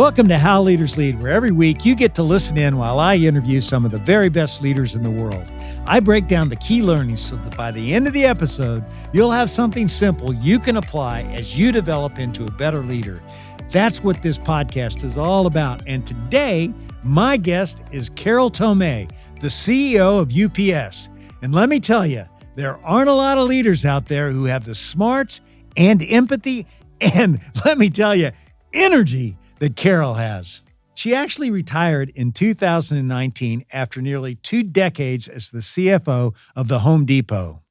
Welcome to How Leaders Lead, where every week you get to listen in while I interview some of the very best leaders in the world. I break down the key learnings so that by the end of the episode, you'll have something simple you can apply as you develop into a better leader. That's what this podcast is all about. And today, my guest is Carol Tomé, the CEO of UPS. And let me tell you, there aren't a lot of leaders out there who have the smarts and empathy and, let me tell you, energy that Carol has. She actually retired in 2019 after nearly 2 decades as the CFO of the Home Depot.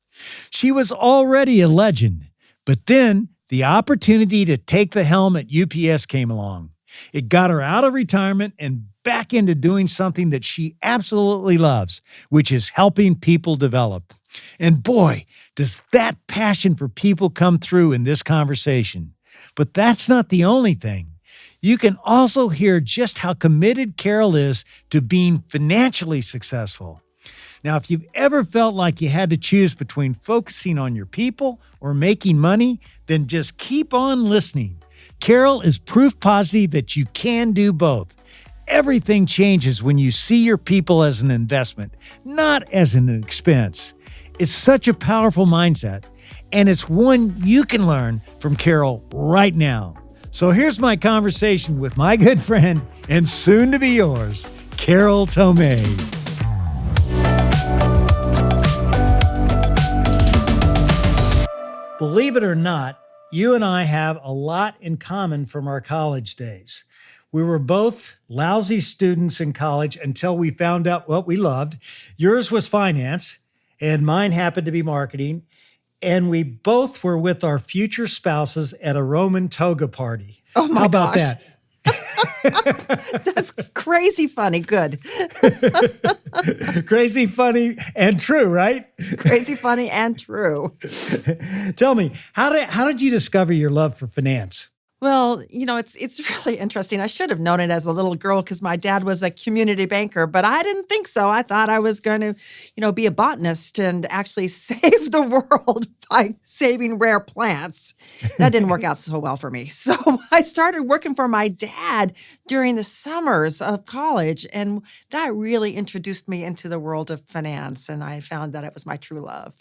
She was already a legend, but then the opportunity to take the helm at UPS came along. It got her out of retirement and back into doing something that she absolutely loves, which is helping people develop. And boy, does that passion for people come through in this conversation. But that's not the only thing. You can also hear just how committed Carol is to being financially successful. Now, if you've ever felt like you had to choose between focusing on your people or making money, then just keep on listening. Carol is proof positive that you can do both. Everything changes when you see your people as an investment, not as an expense. It's such a powerful mindset, and it's one you can learn from Carol right now. So here's my conversation with my good friend and soon to be yours, Carol Tomé. Believe it or not, you and I have a lot in common from our college days. We were both lousy students in college until we found out what we loved. Yours was finance, and mine happened to be marketing. And we both were with our future spouses at a Roman toga party. Oh my How about gosh. that? That's crazy funny. Good. Crazy, funny, and true, right? Crazy funny and true. Tell me, how did you discover your love for finance? Well, it's really interesting. I should have known it as a little girl because my dad was a community banker, but I didn't think so. I thought I was going to, be a botanist and actually save the world by saving rare plants. That didn't work out so well for me. So I started working for my dad during the summers of college, and that really introduced me into the world of finance, and I found that it was my true love.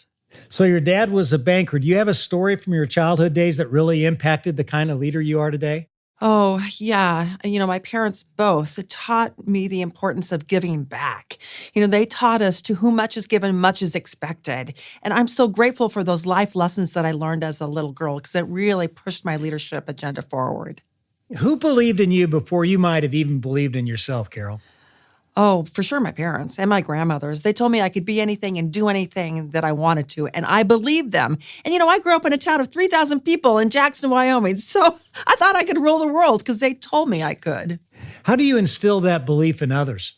So your dad was a banker. Do you have a story from your childhood days that really impacted the kind of leader you are today? Oh, yeah. My parents both taught me the importance of giving back. They taught us to whom much is given, much is expected. And I'm so grateful for those life lessons that I learned as a little girl because it really pushed my leadership agenda forward. Who believed in you before you might have even believed in yourself, Carol? Oh, for sure, my parents and my grandmothers. They told me I could be anything and do anything that I wanted to, and I believed them. And, I grew up in a town of 3,000 people in Jackson, Wyoming, so I thought I could rule the world because they told me I could. How do you instill that belief in others?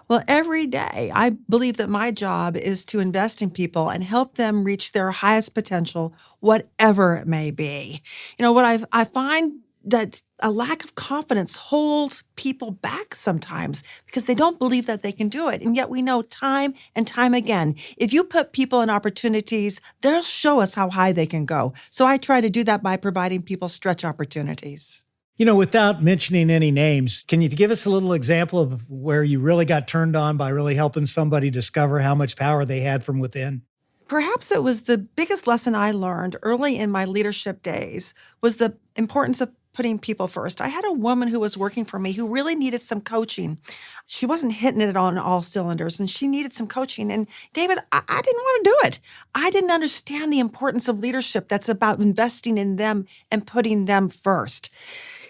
Well, every day, I believe that my job is to invest in people and help them reach their highest potential, whatever it may be. What I find that a lack of confidence holds people back sometimes because they don't believe that they can do it. And yet we know time and time again, if you put people in opportunities, they'll show us how high they can go. So I try to do that by providing people stretch opportunities. Without mentioning any names, can you give us a little example of where you really got turned on by really helping somebody discover how much power they had from within? Perhaps it was the biggest lesson I learned early in my leadership days was the importance of putting people first. I had a woman who was working for me who really needed some coaching. She wasn't hitting it on all cylinders, and she needed some coaching. And David, I didn't want to do it. I didn't understand the importance of leadership that's about investing in them and putting them first.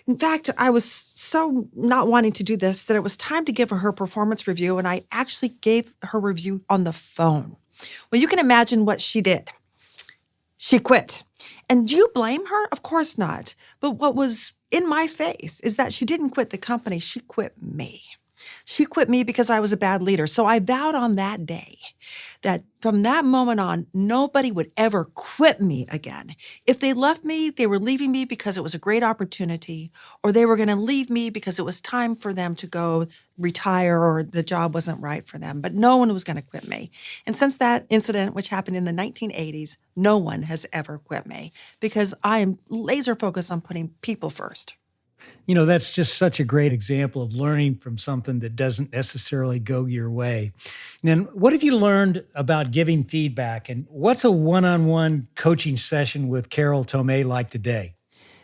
In fact, I was so not wanting to do this that it was time to give her performance review, and I actually gave her review on the phone. Well, you can imagine what she did. She quit. And do you blame her? Of course not. But what was in my face is that she didn't quit the company. She quit me. She quit me because I was a bad leader. So I vowed on that day that from that moment on, nobody would ever quit me again. If they left me, they were leaving me because it was a great opportunity, or they were going to leave me because it was time for them to go retire or the job wasn't right for them. But no one was going to quit me. And since that incident, which happened in the 1980s, no one has ever quit me because I am laser focused on putting people first. That's just such a great example of learning from something that doesn't necessarily go your way. And then, what have you learned about giving feedback? And what's a one on one coaching session with Carol Tomé like today?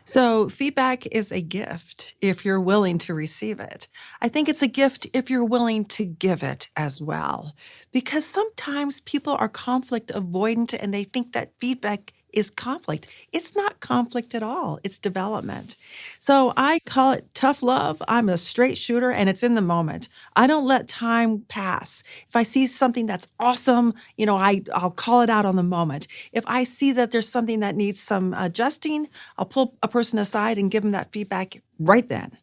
So, feedback is a gift if you're willing to receive it. I think it's a gift if you're willing to give it as well. Because sometimes people are conflict avoidant and they think that feedback is conflict. It's not conflict at all, it's development. So, I call it tough love. I'm a straight shooter and it's in the moment. I don't let time pass. If I see something that's awesome, I'll call it out on the moment. If I see that there's something that needs some adjusting, I'll pull a person aside and give them that feedback right then.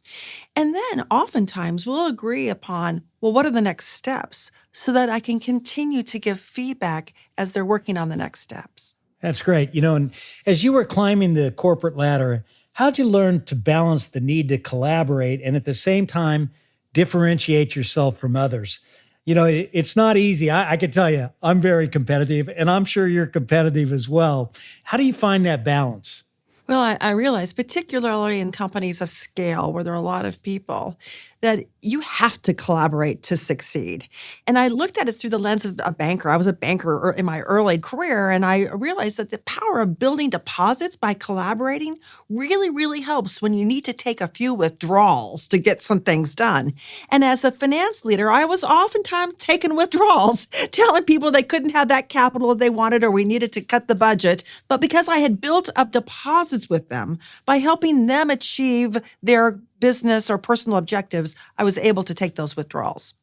And then oftentimes we'll agree upon, well, what are the next steps so that I can continue to give feedback as they're working on the next steps. That's great. And as you were climbing the corporate ladder, how'd you learn to balance the need to collaborate and at the same time differentiate yourself from others? It's not easy. I can tell you, I'm very competitive, and I'm sure you're competitive as well. How do you find that balance? Well, I realize, particularly in companies of scale where there are a lot of people, that you have to collaborate to succeed. And I looked at it through the lens of a banker. I was a banker in my early career, and I realized that the power of building deposits by collaborating really, really helps when you need to take a few withdrawals to get some things done. And as a finance leader, I was oftentimes taking withdrawals, telling people they couldn't have that capital they wanted or we needed to cut the budget. But because I had built up deposits with them, by helping them achieve their business or personal objectives, I was able to take those withdrawals.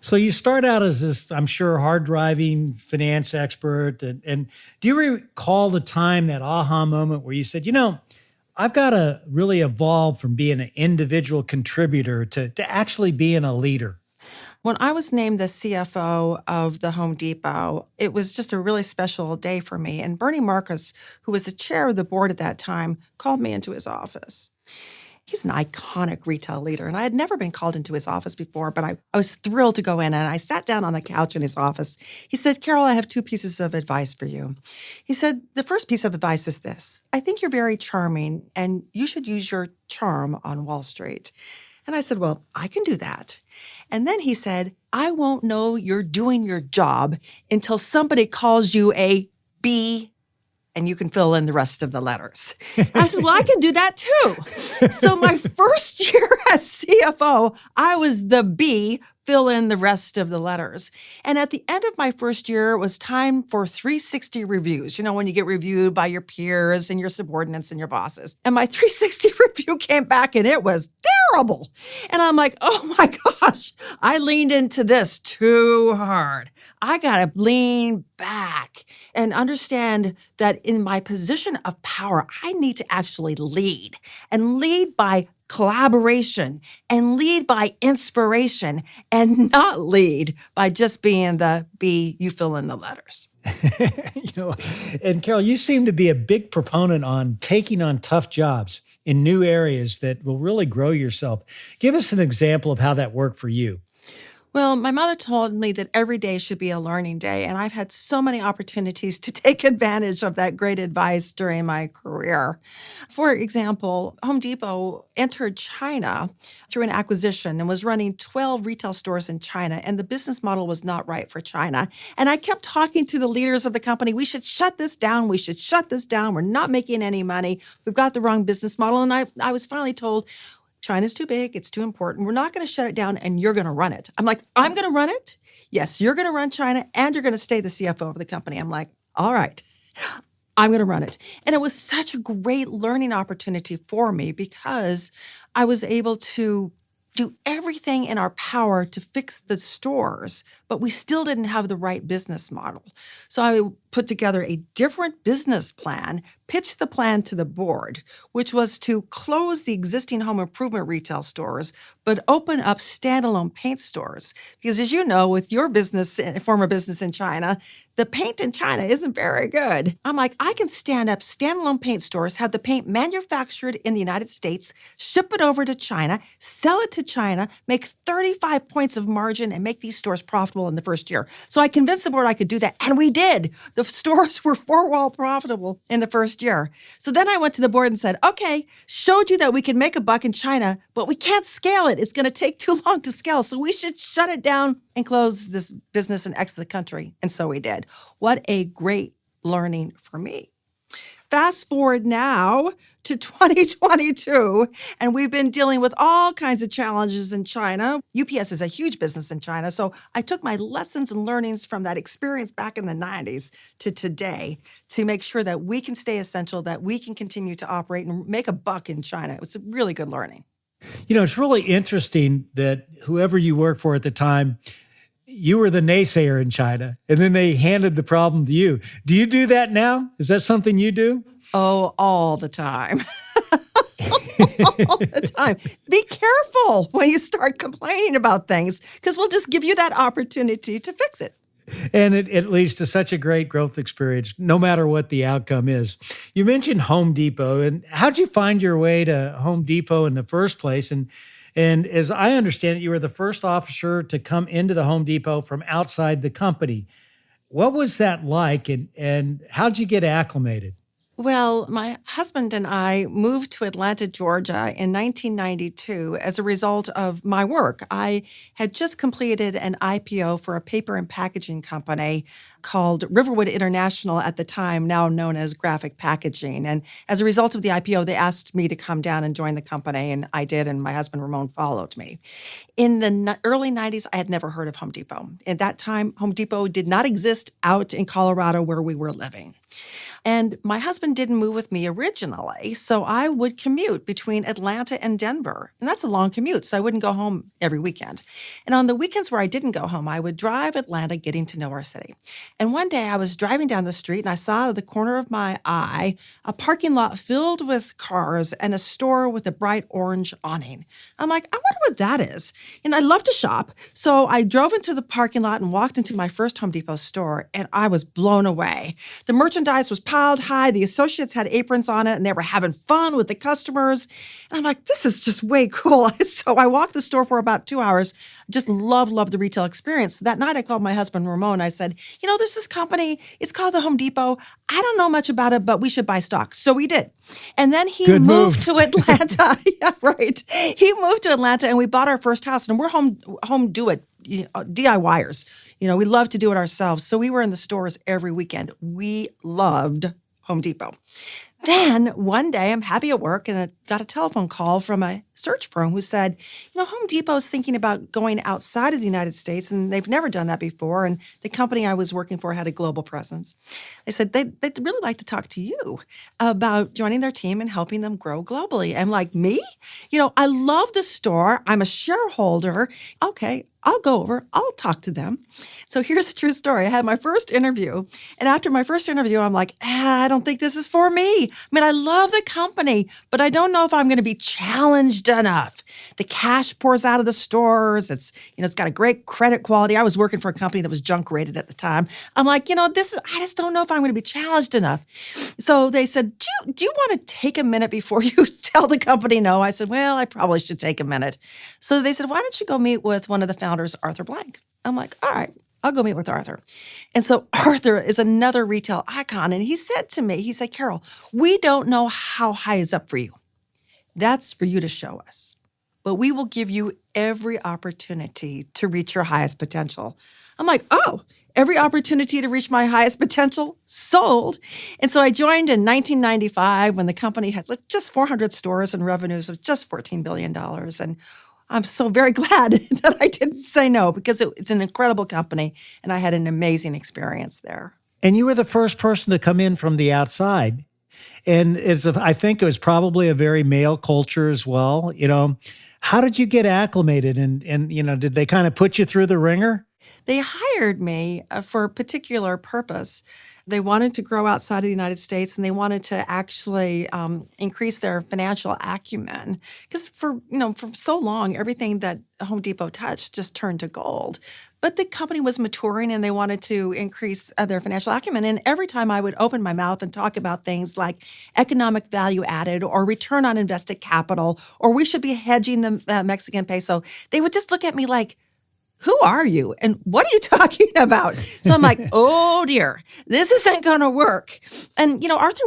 So you start out as this, I'm sure, hard driving finance expert. And do you recall the time, that aha moment where you said, I've got to really evolve from being an individual contributor to actually being a leader? When I was named the CFO of the Home Depot, it was just a really special day for me. And Bernie Marcus, who was the chair of the board at that time, called me into his office. He's an iconic retail leader, and I had never been called into his office before, but I was thrilled to go in, and I sat down on the couch in his office. He said, "Carol, I have 2 pieces of advice for you." He said, "The first piece of advice is this. I think you're very charming, and you should use your charm on Wall Street." And I said, "Well, I can do that." And then he said, "I won't know you're doing your job until somebody calls you a B, and you can fill in the rest of the letters." I said, "Well, I can do that too." So my first year as CFO, I was the B, fill in the rest of the letters. And at the end of my first year, it was time for 360 reviews. When you get reviewed by your peers and your subordinates and your bosses. And my 360 review came back and it was terrible. And I'm like, oh my gosh, I leaned into this too hard. I got to lean back and understand that in my position of power, I need to actually lead, and lead by collaboration, and lead by inspiration, and not lead by just being the B, you fill in the letters. And Carol, you seem to be a big proponent on taking on tough jobs in new areas that will really grow yourself. Give us an example of how that worked for you. Well, my mother told me that every day should be a learning day, and I've had so many opportunities to take advantage of that great advice during my career. For example, Home Depot entered China through an acquisition and was running 12 retail stores in China, and the business model was not right for China. And I kept talking to the leaders of the company, we should shut this down, we should shut this down, we're not making any money, we've got the wrong business model. And I was finally told, China's too big, it's too important, we're not going to shut it down, and you're going to run it. I'm like, I'm going to run it? Yes, you're going to run China, and you're going to stay the CFO of the company. I'm like, all right, I'm going to run it. And it was such a great learning opportunity for me because I was able to do everything in our power to fix the stores, but we still didn't have the right business model. So I put together a different business plan, pitched the plan to the board, which was to close the existing home improvement retail stores, but open up standalone paint stores. Because as you know, with your business, former business in China, the paint in China isn't very good. I'm like, I can stand up standalone paint stores, have the paint manufactured in the United States, ship it over to China, sell it to China, make 35 points of margin, and make these stores profitable in the first year. So I convinced the board I could do that, and we did. The stores were four-wall profitable in the first year. So then I went to the board and said, okay, showed you that we can make a buck in China, but we can't scale it. It's going to take too long to scale, so we should shut it down and close this business and exit the country. And so we did. What a great learning for me. Fast forward now to 2022, and we've been dealing with all kinds of challenges in China. UPS is a huge business in China, so I took my lessons and learnings from that experience back in the 90s to today to make sure that we can stay essential, that we can continue to operate and make a buck in China. It was a really good learning. It's really interesting that whoever you work for at the time, you were the naysayer in China, and then they handed the problem to you. Do you do that now? Is that something you do? Oh, all the time. All the time. Be careful when you start complaining about things, because we'll just give you that opportunity to fix it. And it leads to such a great growth experience, no matter what the outcome is. You mentioned Home Depot, and how'd you find your way to Home Depot in the first place? And as I understand it, you were the first officer to come into the Home Depot from outside the company. What was that like, and how'd you get acclimated? Well, my husband and I moved to Atlanta, Georgia in 1992 as a result of my work. I had just completed an IPO for a paper and packaging company called Riverwood International at the time, now known as Graphic Packaging. And as a result of the IPO, they asked me to come down and join the company, and I did, and my husband Ramon followed me. In the early 90s, I had never heard of Home Depot. At that time, Home Depot did not exist out in Colorado where we were living. And my husband didn't move with me originally, so I would commute between Atlanta and Denver. And that's a long commute, so I wouldn't go home every weekend. And on the weekends where I didn't go home, I would drive Atlanta, getting to know our city. And one day I was driving down the street, and I saw out of the corner of my eye a parking lot filled with cars and a store with a bright orange awning. I'm like, I wonder what that is. And I love to shop, so I drove into the parking lot and walked into my first Home Depot store, and I was blown away. The merchandise was piled high. The associates had aprons on it, and they were having fun with the customers. And I'm like, this is just way cool. So I walked the store for about 2 hours. Just love the retail experience. So that night I called my husband, Ramon. I said, there's this company. It's called the Home Depot. I don't know much about it, but we should buy stock. So we did. And then he moved to Atlanta. Yeah, right. He moved to Atlanta, and we bought our first house. And we're home do it. DIYers. We love to do it ourselves. So we were in the stores every weekend. We loved Home Depot. Then one day I'm happy at work, and I got a telephone call from a search firm who said, Home Depot is thinking about going outside of the United States, and they've never done that before. And the company I was working for had a global presence. They said they'd really like to talk to you about joining their team and helping them grow globally. I'm like, me? I love the store. I'm a shareholder. Okay, I'll go over. I'll talk to them. So here's a true story. I had my first interview. And after my first interview, I'm like, I don't think this is for me. I love the company, but I don't know if I'm going to be challenged enough. The cash pours out of the stores. It's got a great credit quality. I was working for a company that was junk rated at the time. I'm like, I just don't know if I'm going to be challenged enough. So they said, do you want to take a minute before you tell the company no? I said, well, I probably should take a minute. So they said, why don't you go meet with one of the founders, Arthur Blank? I'm like, all right, I'll go meet with Arthur. And so Arthur is another retail icon. And he said to me, Carol, we don't know how high is up for you. That's for you to show us. But we will give you every opportunity to reach your highest potential. I'm like, oh, every opportunity to reach my highest potential? Sold. And so I joined in 1995 when the company had just 400 stores and revenues of just $14 billion. And I'm so very glad that I didn't say no, because it's an incredible company, and I had an amazing experience there. And you were the first person to come in from the outside. And I think it was probably a very male culture as well. How did you get acclimated? And did they kind of put you through the ringer? They hired me for a particular purpose. They wanted to grow outside of the United States, and they wanted to actually increase their financial acumen. Because for so long, everything that Home Depot touched just turned to gold. But the company was maturing, and they wanted to increase their financial acumen. And every time I would open my mouth and talk about things like economic value added, or return on invested capital, or we should be hedging the Mexican peso, they would just look at me like, who are you? And what are you talking about? So I'm like, oh dear, this isn't going to work. And, Arthur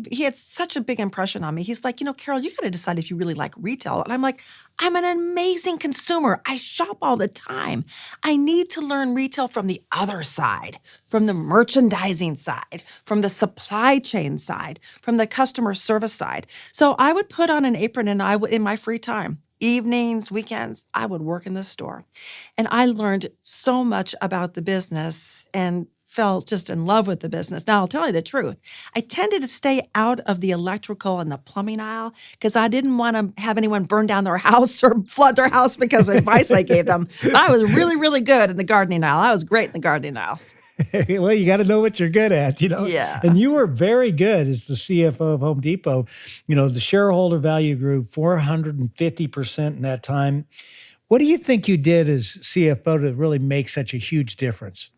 he had such a big impression on me. He's like, Carol, you got to decide if you really like retail. And I'm like, I'm an amazing consumer. I shop all the time. I need to learn retail from the other side, from the merchandising side, from the supply chain side, from the customer service side. So I would put on an apron, and in my free time, evenings, weekends, I would work in the store. And I learned so much about the business and fell just in love with the business. Now, I'll tell you the truth. I tended to stay out of the electrical and the plumbing aisle because I didn't want to have anyone burn down their house or flood their house because of advice I gave them. But I was really, really good in the gardening aisle. I was great in the gardening aisle. Well, you got to know what you're good at, Yeah. And you were very good as the CFO of Home Depot. The shareholder value grew 450% in that time. What do you think you did as CFO to really make such a huge difference?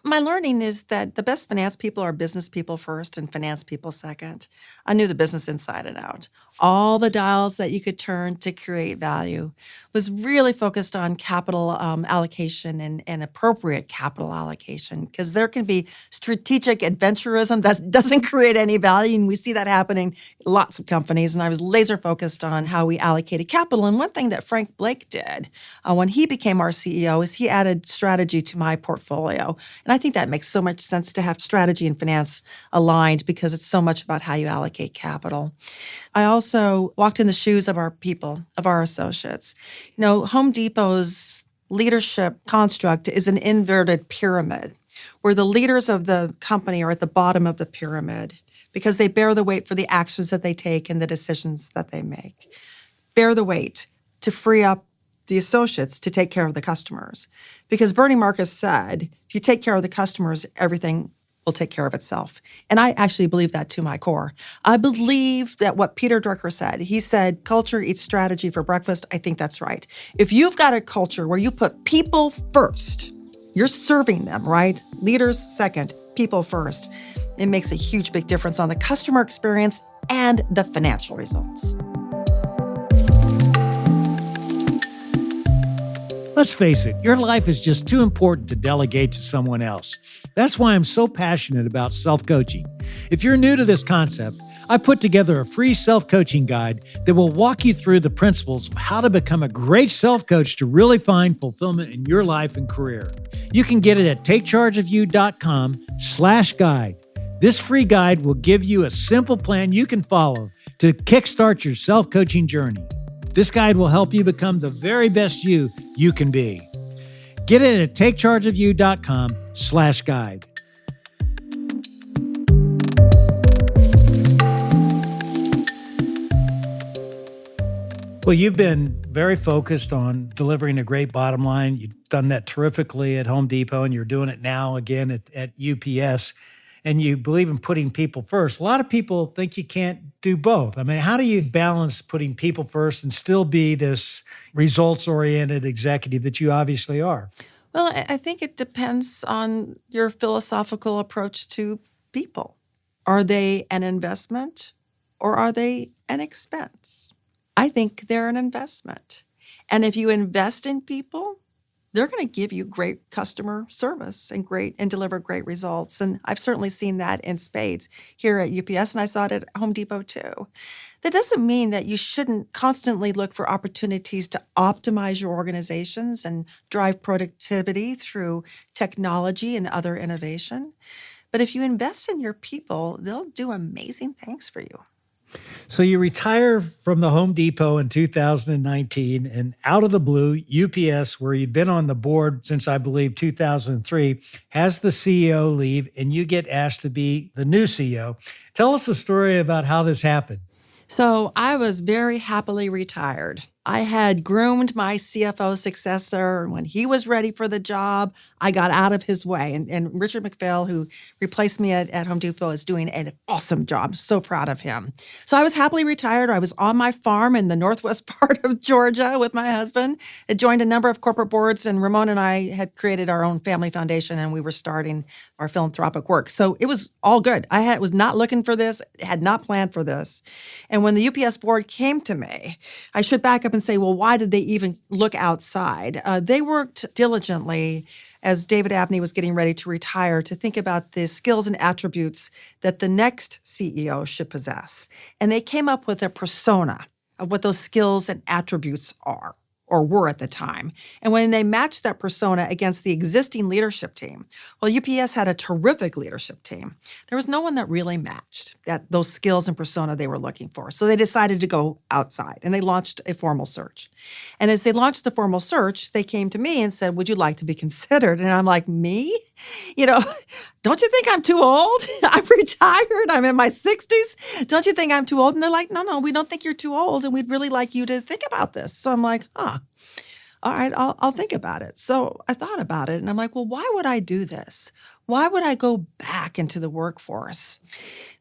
My learning is that the best finance people are business people first and finance people second. I knew the business inside and out. All the dials that you could turn to create value was really focused on capital allocation and appropriate capital allocation, because there can be strategic adventurism that doesn't create any value, and we see that happening in lots of companies. And I was laser focused on how we allocated capital. And one thing that Frank Blake did when he became our CEO is he added strategy to my portfolio. And I think that makes so much sense to have strategy and finance aligned, because it's so much about how you allocate capital. I also walked in the shoes of our people, of our associates. Home Depot's leadership construct is an inverted pyramid, where the leaders of the company are at the bottom of the pyramid because they bear the weight for the actions that they take and the decisions that they make. Bear the weight to free up the associates to take care of the customers. Because Bernie Marcus said, if you take care of the customers, everything will take care of itself. And I actually believe that to my core. I believe that what Peter Drucker said, he said, culture eats strategy for breakfast. I think that's right. If you've got a culture where you put people first, you're serving them, right? Leaders second, people first. It makes a huge, big difference on the customer experience and the financial results. Let's face it, your life is just too important to delegate to someone else. That's why I'm so passionate about self-coaching. If you're new to this concept, I put together a free self-coaching guide that will walk you through the principles of how to become a great self-coach to really find fulfillment in your life and career. You can get it at takechargeofyou.com/guide. This free guide will give you a simple plan you can follow to kickstart your self-coaching journey. This guide will help you become the very best you can be. Get it at takechargeofyou.com/guide. Well, you've been very focused on delivering a great bottom line. You've done that terrifically at Home Depot, and you're doing it now again at UPS. And you believe in putting people first. A lot of people think you can't do both. I mean, how do you balance putting people first and still be this results-oriented executive that you obviously are? Well, I think it depends on your philosophical approach to people. Are they an investment or are they an expense? I think they're an investment. And if you invest in people, they're going to give you great customer service and deliver great results. And I've certainly seen that in spades here at UPS, and I saw it at Home Depot too. That doesn't mean that you shouldn't constantly look for opportunities to optimize your organizations and drive productivity through technology and other innovation. But if you invest in your people, they'll do amazing things for you. So you retire from the Home Depot in 2019, and out of the blue, UPS, where you'd been on the board since, I believe, 2003, has the CEO leave, and you get asked to be the new CEO. Tell us a story about how this happened. So I was very happily retired. I had groomed my CFO successor. And when he was ready for the job, I got out of his way. And Richard McPhail, who replaced me at Home Depot, is doing an awesome job. So proud of him. So I was happily retired. I was on my farm in the northwest part of Georgia with my husband. I joined a number of corporate boards, and Ramon and I had created our own family foundation, and we were starting our philanthropic work. So it was all good. Was not looking for this, had not planned for this. And when the UPS board came to me, I should back up and say, well, why did they even look outside? They worked diligently as David Abney was getting ready to retire to think about the skills and attributes that the next CEO should possess. And they came up with a persona of what those skills and attributes are, or were at the time. And when they matched that persona against the existing leadership team, well, UPS had a terrific leadership team. There was no one that really matched those skills and persona they were looking for. So they decided to go outside, and they launched a formal search. And as they launched the formal search, they came to me and said, would you like to be considered? And I'm like, me? Don't you think I'm too old? I'm retired. I'm in my 60s. Don't you think I'm too old? And they're like, no, we don't think you're too old, and we'd really like you to think about this. So I'm like, all right, I'll think about it. So I thought about it, and I'm like, well, why would I do this? Why would I go back into the workforce?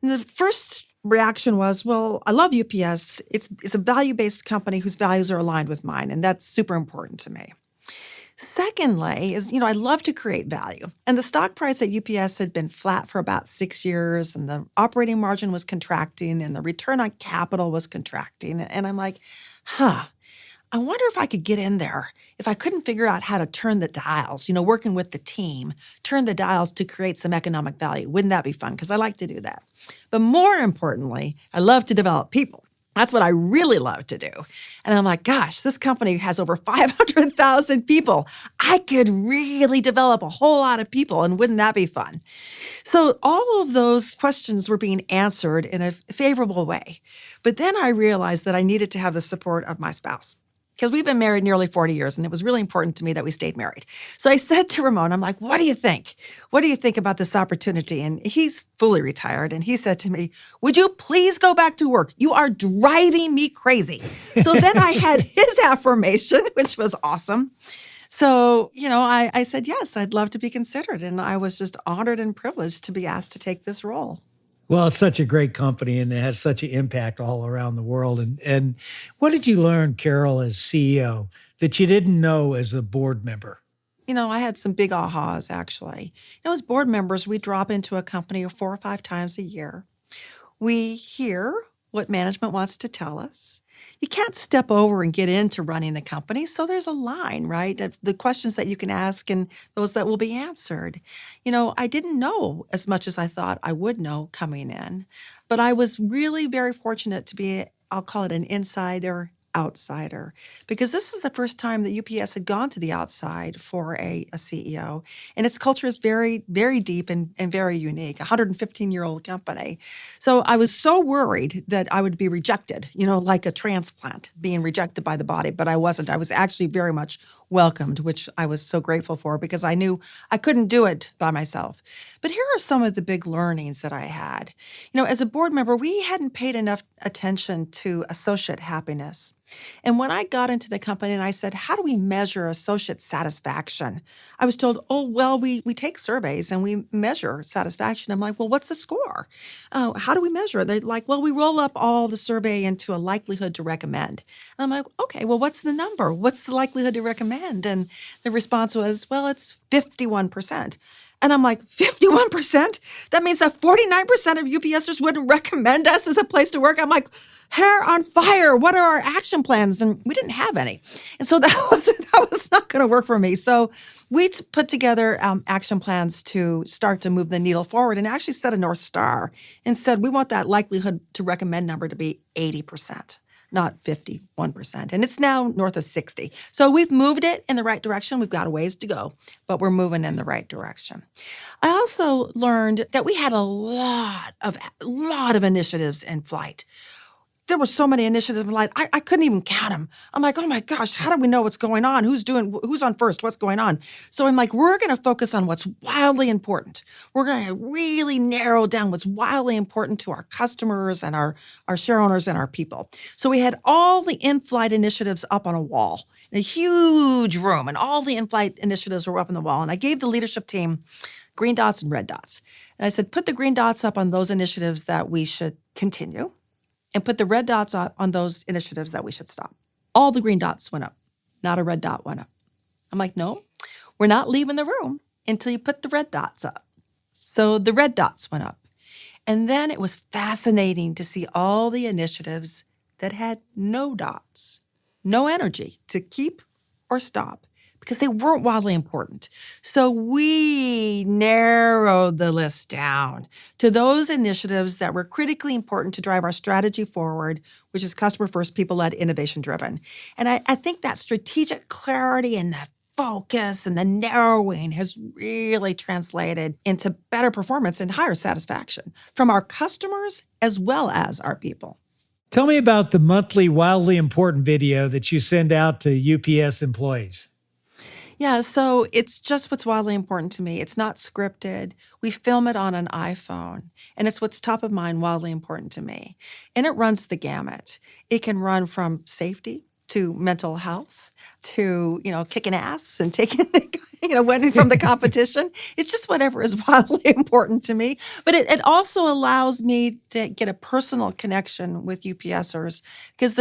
And the first reaction was, well, I love UPS. It's a value-based company whose values are aligned with mine, and that's super important to me. Secondly is, I love to create value. And the stock price at UPS had been flat for about 6 years, and the operating margin was contracting, and the return on capital was contracting. And I'm like, I wonder if I could get in there, if I couldn't figure out how to turn the dials, working with the team, turn the dials to create some economic value. Wouldn't that be fun? Because I like to do that. But more importantly, I love to develop people. That's what I really love to do. And I'm like, gosh, this company has over 500,000 people. I could really develop a whole lot of people, and wouldn't that be fun? So all of those questions were being answered in a favorable way. But then I realized that I needed to have the support of my spouse, because we've been married nearly 40 years, and it was really important to me that we stayed married. So I said to Ramon, I'm like, what do you think? What do you think about this opportunity? And he's fully retired, and he said to me, would you please go back to work? You are driving me crazy. So then I had his affirmation, which was awesome. So, I said, yes, I'd love to be considered. And I was just honored and privileged to be asked to take this role. Well, it's such a great company, and it has such an impact all around the world. And what did you learn, Carol, as CEO that you didn't know as a board member? I had some big ahas, actually. As board members, we drop into a company 4 or 5 times a year. We hear what management wants to tell us. You can't step over and get into running the company, so there's a line, right? Of the questions that you can ask and those that will be answered. I didn't know as much as I thought I would know coming in, but I was really very fortunate to be, I'll call it an insider outsider, because this is the first time that UPS had gone to the outside for a CEO. And its culture is very, very deep and very unique, a 115-year-old company. So I was so worried that I would be rejected, like a transplant being rejected by the body, but I wasn't. I was actually very much welcomed, which I was so grateful for, because I knew I couldn't do it by myself. But here are some of the big learnings that I had. As a board member, we hadn't paid enough attention to associate happiness. And when I got into the company and I said, how do we measure associate satisfaction? I was told, we take surveys and we measure satisfaction. I'm like, well, what's the score? How do we measure it? They're like, well, we roll up all the survey into a likelihood to recommend. And I'm like, okay, well, what's the number? What's the likelihood to recommend? And the response was, well, it's 51%. And I'm like, 51%? That means that 49% of UPSers wouldn't recommend us as a place to work. I'm like, hair on fire. What are our action plans? And we didn't have any. And so that was not going to work for me. So we put together action plans to start to move the needle forward, and actually set a North Star and said, we want that likelihood to recommend number to be 80%. Not 51%. And it's now north of 60. So we've moved it in the right direction. We've got a ways to go, but we're moving in the right direction. I also learned that we had a lot of initiatives in flight. there were so many initiatives. Like I couldn't even count them. I'm like, oh my gosh, how do we know what's going on? Who's on first? What's going on? So I'm like, we're going to focus on what's wildly important. We're going to really narrow down what's wildly important to our customers and our share owners and our people. So we had all the in-flight initiatives up on a wall in a huge room, and all the in-flight initiatives were up on the wall. And I gave the leadership team green dots and red dots. And I said, put the green dots up on those initiatives that we should continue, and put the red dots on those initiatives that we should stop. All the green dots went up. Not a red dot went up. I'm like, no, we're not leaving the room until you put the red dots up. So the red dots went up. And then it was fascinating to see all the initiatives that had no dots, no energy to keep or stop, because they weren't wildly important. So we narrowed the list down to those initiatives that were critically important to drive our strategy forward, which is customer first, people-led, innovation-driven. And I think that strategic clarity and the focus and the narrowing has really translated into better performance and higher satisfaction from our customers as well as our people. Tell me about the monthly wildly important video that you send out to UPS employees. Yeah, so it's just what's wildly important to me. It's not scripted. We film it on an iPhone, and it's what's top of mind, wildly important to me. And it runs the gamut. It can run from safety to mental health to, kicking ass and taking, winning from the competition. It's just whatever is wildly important to me. But it also allows me to get a personal connection with UPSers, because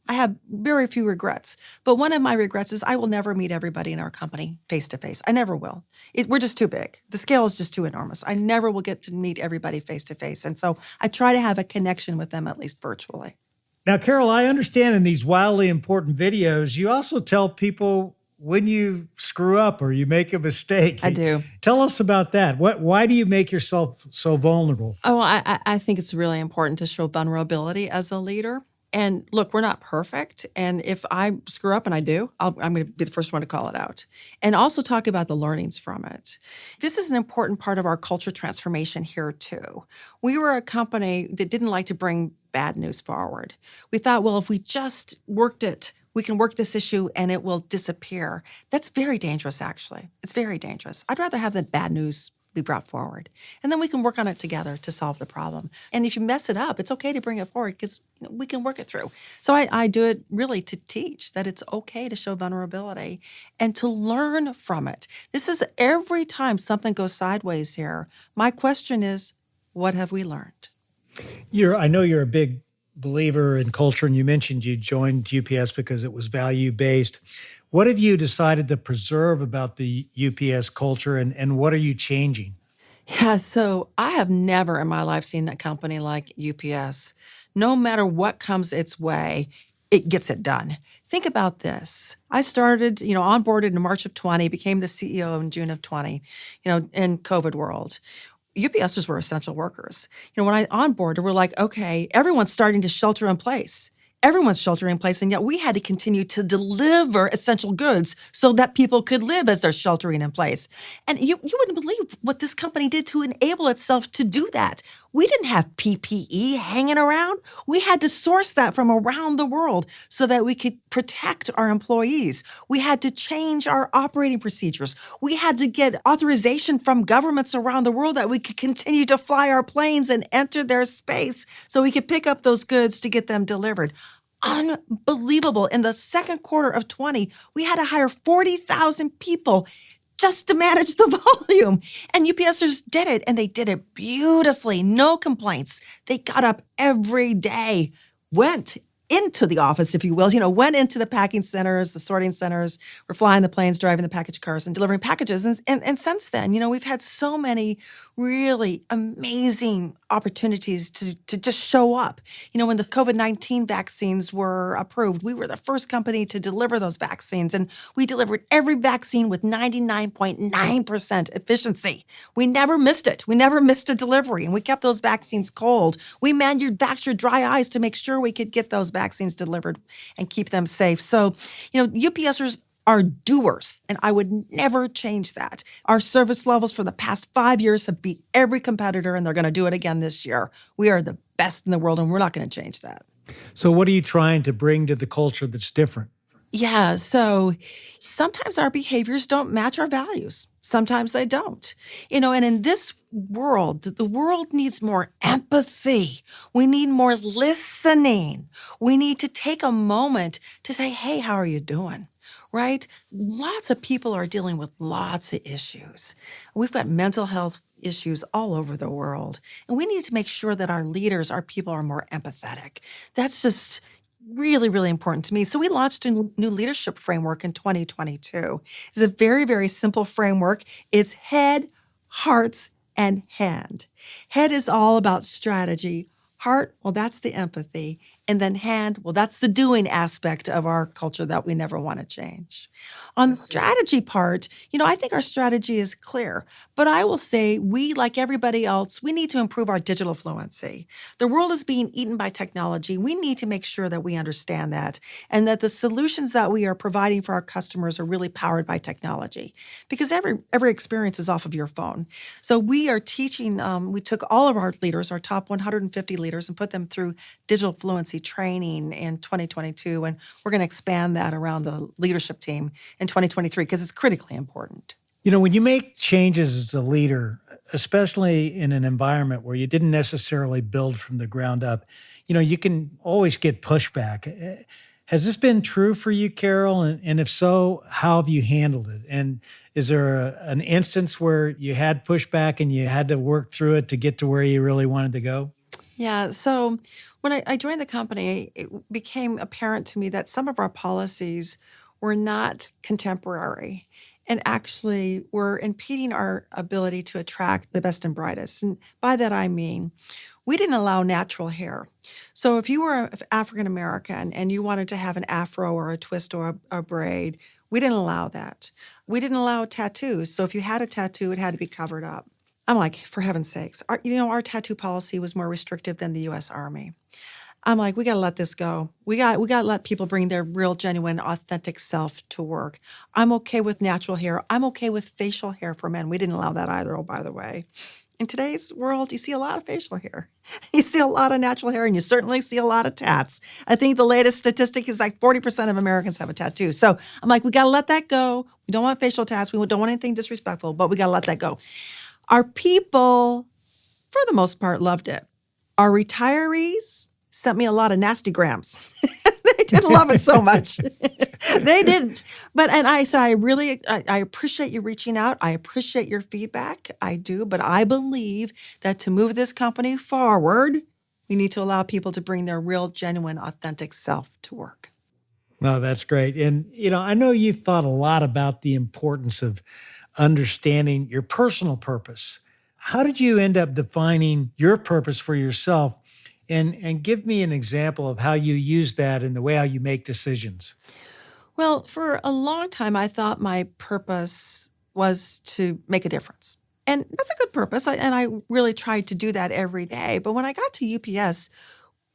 I have very few regrets, but one of my regrets is I will never meet everybody in our company face to face. I never will. We're just too big. The scale is just too enormous. I never will get to meet everybody face to face. And so I try to have a connection with them, at least virtually. Now, Carol, I understand in these wildly important videos, you also tell people when you screw up or you make a mistake. I do. Tell us about that. Why do you make yourself so vulnerable? Oh, I think it's really important to show vulnerability as a leader. And look, we're not perfect. And if I screw up, and I do, I'm going to be the first one to call it out. And also talk about the learnings from it. This is an important part of our culture transformation here, too. We were a company that didn't like to bring bad news forward. We thought, well, if we just worked it, we can work this issue and it will disappear. That's very dangerous, actually. It's very dangerous. I'd rather have the bad news be brought forward. And then we can work on it together to solve the problem. And if you mess it up, it's okay to bring it forward, because we can work it through. So I do it really to teach that it's okay to show vulnerability and to learn from it. This is every time something goes sideways here. My question is, what have we learned? I know you're a big believer in culture, and you mentioned you joined UPS because it was value-based. What have you decided to preserve about the UPS culture, and what are you changing? Yeah, so I have never in my life seen a company like UPS. No matter what comes its way, it gets it done. Think about this. I started, onboarded in March of 20, became the CEO in June of 20, in COVID world. UPSers were essential workers. When I onboarded, we're like, okay, everyone's starting to shelter in place. Everyone's sheltering in place, and yet we had to continue to deliver essential goods so that people could live as they're sheltering in place. And you wouldn't believe what this company did to enable itself to do that. We didn't have PPE hanging around. We had to source that from around the world so that we could protect our employees. We had to change our operating procedures. We had to get authorization from governments around the world that we could continue to fly our planes and enter their space so we could pick up those goods to get them delivered. Unbelievable. In the second quarter of 20, we had to hire 40,000 people just to manage the volume. And UPSers did it, and they did it beautifully. No complaints. They got up every day, went into the office, if you will, went into the packing centers, the sorting centers, were flying the planes, driving the package cars, and delivering packages. And since then, we've had so many really amazing opportunities to just show up. When the COVID-19 vaccines were approved, we were the first company to deliver those vaccines, and we delivered every vaccine with 99.9% efficiency. We never missed it. We never missed a delivery, and we kept those vaccines cold. We manufactured dry ice to make sure we could get those vaccines delivered and keep them safe. So, UPSers are doers, and I would never change that. Our service levels for the past 5 years have beat every competitor, and they're going to do it again this year. We are the best in the world, and we're not going to change that. So, what are you trying to bring to the culture that's different? Yeah, so sometimes our behaviors don't match our values. Sometimes they don't. And in this world, the world needs more empathy. We need more listening. We need to take a moment to say, hey, how are you doing? Right? Lots of people are dealing with lots of issues. We've got mental health issues all over the world. And we need to make sure that our leaders, our people are more empathetic. That's just really, really important to me. So we launched a new leadership framework in 2022. It's a very, very simple framework. It's head, hearts, and hand. Head is all about strategy. Heart, well, that's the empathy. And then hand, well, that's the doing aspect of our culture that we never want to change. On the strategy part, I think our strategy is clear, but I will say we, like everybody else, we need to improve our digital fluency. The world is being eaten by technology. We need to make sure that we understand that and that the solutions that we are providing for our customers are really powered by technology because every experience is off of your phone. So we are teaching, we took all of our leaders, our top 150 leaders, and put them through digital fluency training in 2022. And we're going to expand that around the leadership team in 2023 because it's critically important. When you make changes as a leader, especially in an environment where you didn't necessarily build from the ground up, you can always get pushback. Has this been true for you, Carol? And if so, how have you handled it? And is there an instance where you had pushback and you had to work through it to get to where you really wanted to go? Yeah. So when I joined the company, it became apparent to me that some of our policies were not contemporary and actually were impeding our ability to attract the best and brightest. And by that, I mean, we didn't allow natural hair. So if you were African American and you wanted to have an afro or a twist or a braid, we didn't allow that. We didn't allow tattoos. So if you had a tattoo, it had to be covered up. I'm like, for heaven's sakes, our tattoo policy was more restrictive than the U.S. Army. I'm like, we got to let this go. We got to let people bring their real, genuine, authentic self to work. I'm okay with natural hair. I'm okay with facial hair for men. We didn't allow that either, oh, by the way. In today's world, you see a lot of facial hair. You see a lot of natural hair, and you certainly see a lot of tats. I think the latest statistic is like 40% of Americans have a tattoo. So I'm like, we got to let that go. We don't want facial tats. We don't want anything disrespectful, but we got to let that go. Our people, for the most part, loved it. Our retirees sent me a lot of nasty grams. They didn't love it so much. They didn't. And I said, I appreciate you reaching out. I appreciate your feedback. I do. But I believe that to move this company forward, we need to allow people to bring their real, genuine, authentic self to work. No, that's great. And, I know you've thought a lot about the importance of understanding your personal purpose. How did you end up defining your purpose for yourself? And give me an example of how you use that in the way how you make decisions. Well, for a long time, I thought my purpose was to make a difference. And that's a good purpose. And I really tried to do that every day. But when I got to UPS,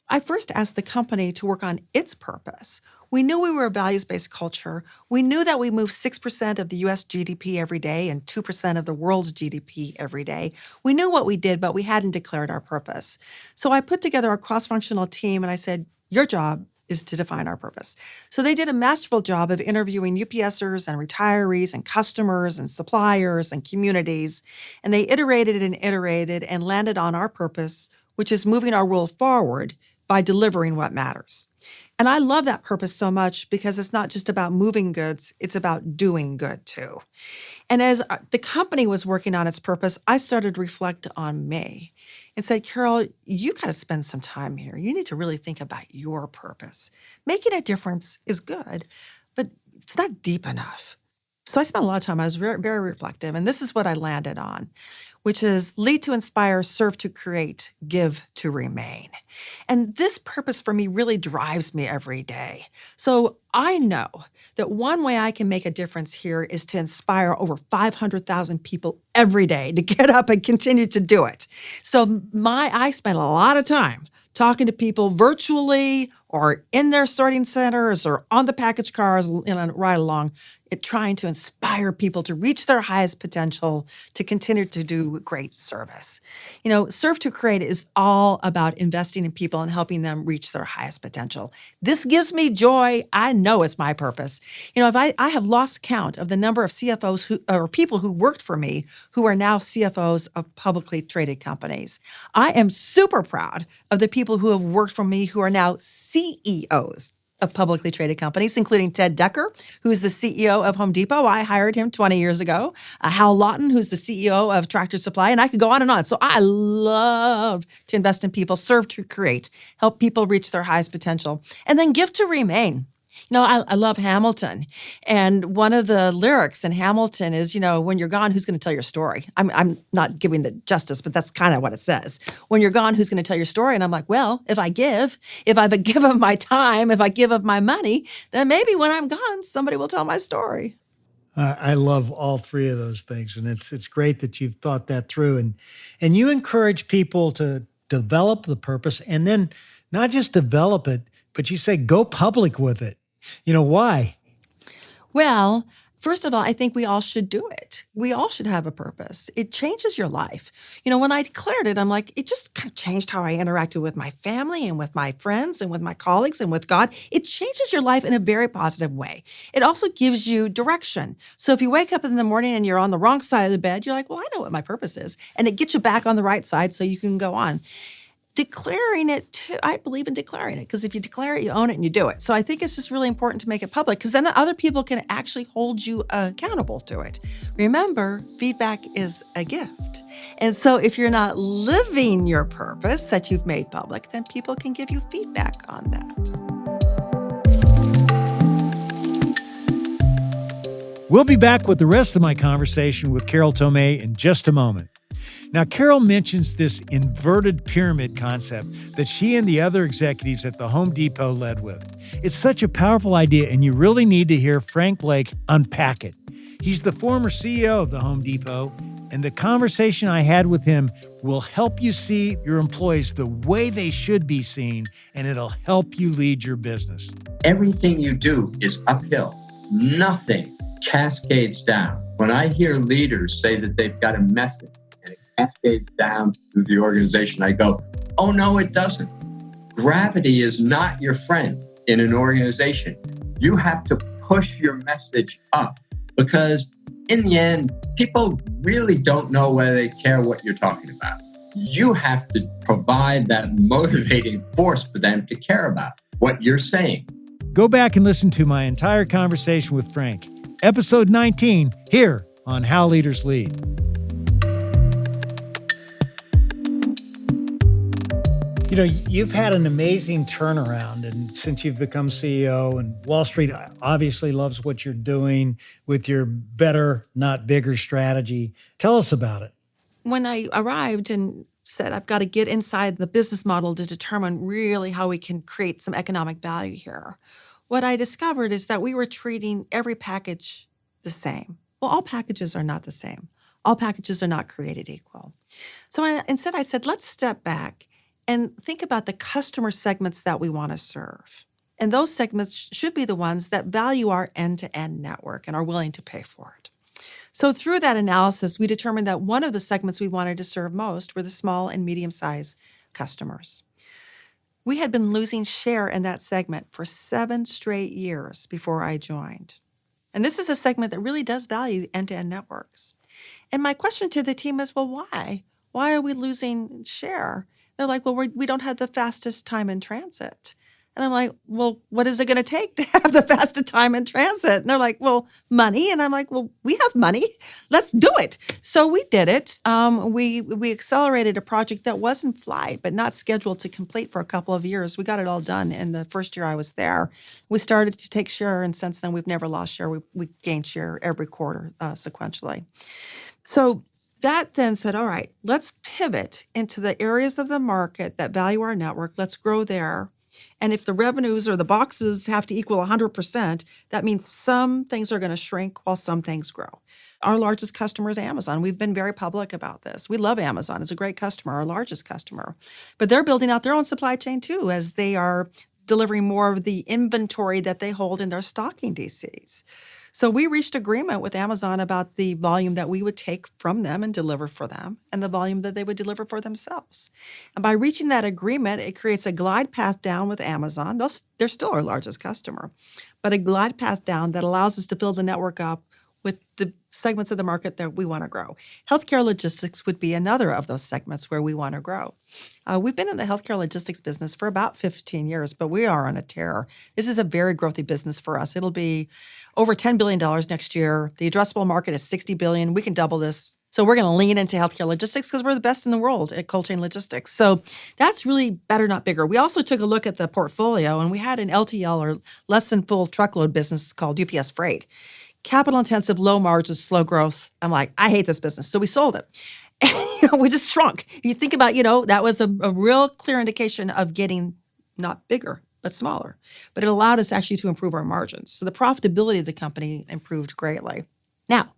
I first asked the company to work on its purpose. We knew we were a values-based culture. We knew that we moved 6% of the U.S. GDP every day and 2% of the world's GDP every day. We knew what we did, but we hadn't declared our purpose. So I put together a cross-functional team, and I said, your job is to define our purpose. So they did a masterful job of interviewing UPSers and retirees and customers and suppliers and communities. And they iterated and landed on our purpose, which is moving our world forward by delivering what matters. And I love that purpose so much because it's not just about moving goods, it's about doing good too. And as the company was working on its purpose, I started to reflect on me and said, Carol, you got to spend some time here. You need to really think about your purpose. Making a difference is good, but it's not deep enough. So I spent a lot of time. I was very, very reflective. And this is what I landed on, which is lead to inspire, serve to create, give to remain. And this purpose for me really drives me every day. So I know that one way I can make a difference here is to inspire over 500,000 people every day to get up and continue to do it. So I spent a lot of time talking to people virtually or in their sorting centers or on the package cars in a ride along, trying to inspire people to reach their highest potential, to continue to do great service. Serve to Create is all about investing in people and helping them reach their highest potential. This gives me joy. I know it's my purpose. If I have lost count of the number of CFOs or people who worked for me who are now CFOs of publicly traded companies. I am super proud of the people who have worked for me who are now CEOs of publicly traded companies, including Ted Decker, who's the CEO of Home Depot. I hired him 20 years ago. Hal Lawton, who's the CEO of Tractor Supply, and I could go on and on. So I love to invest in people, serve to create, help people reach their highest potential, and then give to remain. I love Hamilton. And one of the lyrics in Hamilton is, when you're gone, who's going to tell your story? I'm not giving the justice, but that's kind of what it says. When you're gone, who's going to tell your story? And I'm like, well, if I give of my time, if I give of my money, then maybe when I'm gone, somebody will tell my story. I love all three of those things. And it's great that you've thought that through. And you encourage people to develop the purpose and then not just develop it, but you say go public with it. Why? Well, first of all, I think we all should do it. We all should have a purpose. It changes your life. When I declared it, I'm like, it just kind of changed how I interacted with my family and with my friends and with my colleagues and with God. It changes your life in a very positive way. It also gives you direction. So if you wake up in the morning and you're on the wrong side of the bed, you're like, well, I know what my purpose is. And it gets you back on the right side so you can go on. Declaring it too, I believe in declaring it, because if you declare it, you own it and you do it. So I think it's just really important to make it public, because then other people can actually hold you accountable to it. Remember, feedback is a gift. And so if you're not living your purpose that you've made public, then people can give you feedback on that. We'll be back with the rest of my conversation with Carol Tomé in just a moment. Now, Carol mentions this inverted pyramid concept that she and the other executives at the Home Depot led with. It's such a powerful idea, and you really need to hear Frank Blake unpack it. He's the former CEO of the Home Depot, and the conversation I had with him will help you see your employees the way they should be seen, and it'll help you lead your business. Everything you do is uphill. Nothing cascades down. When I hear leaders say that they've got a message, cascades down through the organization, I go, oh, no, it doesn't. Gravity is not your friend in an organization. You have to push your message up, because in the end, people really don't know whether they care what you're talking about. You have to provide that motivating force for them to care about what you're saying. Go back and listen to my entire conversation with Frank. Episode 19, here on How Leaders Lead. You've had an amazing turnaround, and since you've become CEO, and Wall Street obviously loves what you're doing with your better, not bigger strategy. Tell us about it. When I arrived and said, I've got to get inside the business model to determine really how we can create some economic value here, what I discovered is that we were treating every package the same. Well, all packages are not the same. All packages are not created equal. So instead I said, let's step back and think about the customer segments that we want to serve. And those segments should be the ones that value our end-to-end network and are willing to pay for it. So through that analysis, we determined that one of the segments we wanted to serve most were the small and medium-sized customers. We had been losing share in that segment for 7 straight years before I joined. And this is a segment that really does value end-to-end networks. And my question to the team is, well, why? Why are we losing share? They're like, well, we don't have the fastest time in transit. And I'm like, well, what is it going to take to have the fastest time in transit? And they're like, well, money. And I'm like, well, we have money. Let's do it. So we did it. We accelerated a project that was in flight, but not scheduled to complete for a couple of years. We got it all done in the first year I was there. We started to take share, and since then, we've never lost share. We gained share every quarter sequentially. So that then said, all right, let's pivot into the areas of the market that value our network. Let's grow there. And if the revenues or the boxes have to equal 100%, that means some things are going to shrink while some things grow. Our largest customer is Amazon. We've been very public about this. We love Amazon. It's a great customer, our largest customer. But they're building out their own supply chain too, as they are delivering more of the inventory that they hold in their stocking DCs. So we reached agreement with Amazon about the volume that we would take from them and deliver for them and the volume that they would deliver for themselves. And by reaching that agreement, it creates a glide path down with Amazon. They're still our largest customer, but a glide path down that allows us to build the network up with the segments of the market that we want to grow. Healthcare logistics would be another of those segments where we want to grow. We've been in the healthcare logistics business for about 15 years, but we are on a tear. This is a very growthy business for us. It'll be over $10 billion next year. The addressable market is $60 billion. We can double this. So we're going to lean into healthcare logistics because we're the best in the world at cold chain logistics. So that's really better, not bigger. We also took a look at the portfolio, and we had an LTL, or less than full truckload business, called UPS Freight. Capital intensive, low margins, slow growth. I'm like, I hate this business. So we sold it. And we just shrunk. You think about, that was a real clear indication of getting not bigger, but smaller. But it allowed us actually to improve our margins. So the profitability of the company improved greatly. Now,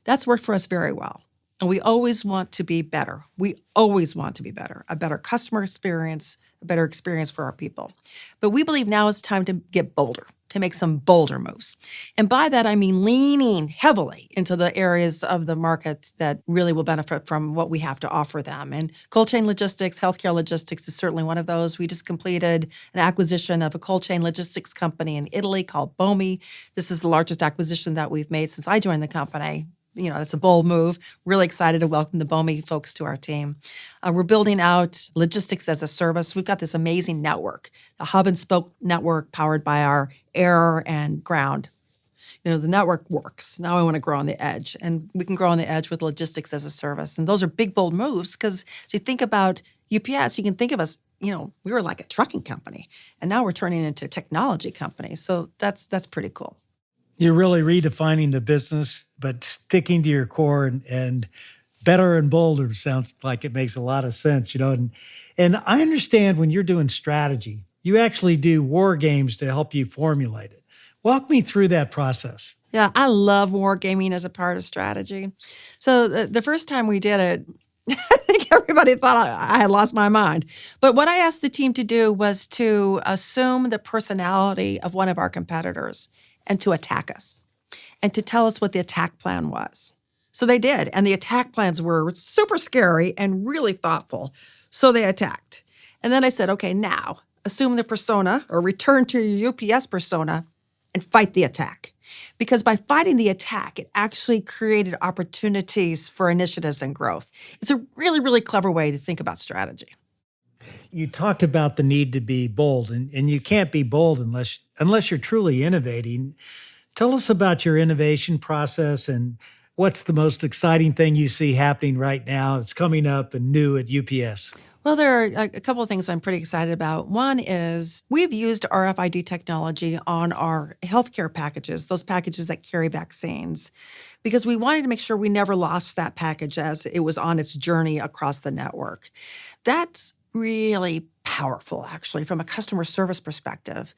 that's worked for us very well. And we always want to be better. We always want to be better, a better customer experience, a better experience for our people. But we believe now is time to get bolder, to make some bolder moves. And by that, I mean leaning heavily into the areas of the market that really will benefit from what we have to offer them. And cold chain logistics, healthcare logistics is certainly one of those. We just completed an acquisition of a cold chain logistics company in Italy called Bomi. This is the largest acquisition that we've made since I joined the company. It's a bold move. Really excited to welcome the Bomi folks to our team. We're building out logistics as a service. We've got this amazing network, the hub and spoke network powered by our air and ground. The network works. Now I want to grow on the edge, and we can grow on the edge with logistics as a service. And those are big, bold moves because if you think about UPS, you can think of us, we were like a trucking company, and now we're turning into a technology company. So that's pretty cool. You're really redefining the business, but sticking to your core and better and bolder sounds like it makes a lot of sense, And I understand when you're doing strategy, you actually do war games to help you formulate it. Walk me through that process. Yeah, I love wargaming as a part of strategy. So the first time we did it, I think everybody thought I had lost my mind. But what I asked the team to do was to assume the personality of one of our competitors and to attack us and to tell us what the attack plan was. So they did. And the attack plans were super scary and really thoughtful. So they attacked. And then I said, okay, now assume the persona or return to your UPS persona and fight the attack. Because by fighting the attack, it actually created opportunities for initiatives and growth. It's a really, really clever way to think about strategy. You talked about the need to be bold, and you can't be bold unless you're truly innovating. Tell us about your innovation process and what's the most exciting thing you see happening right now that's coming up and new at UPS? Well, there are a couple of things I'm pretty excited about. One is we've used RFID technology on our healthcare packages, those packages that carry vaccines, because we wanted to make sure we never lost that package as it was on its journey across the network. That's really powerful, actually, from a customer service perspective.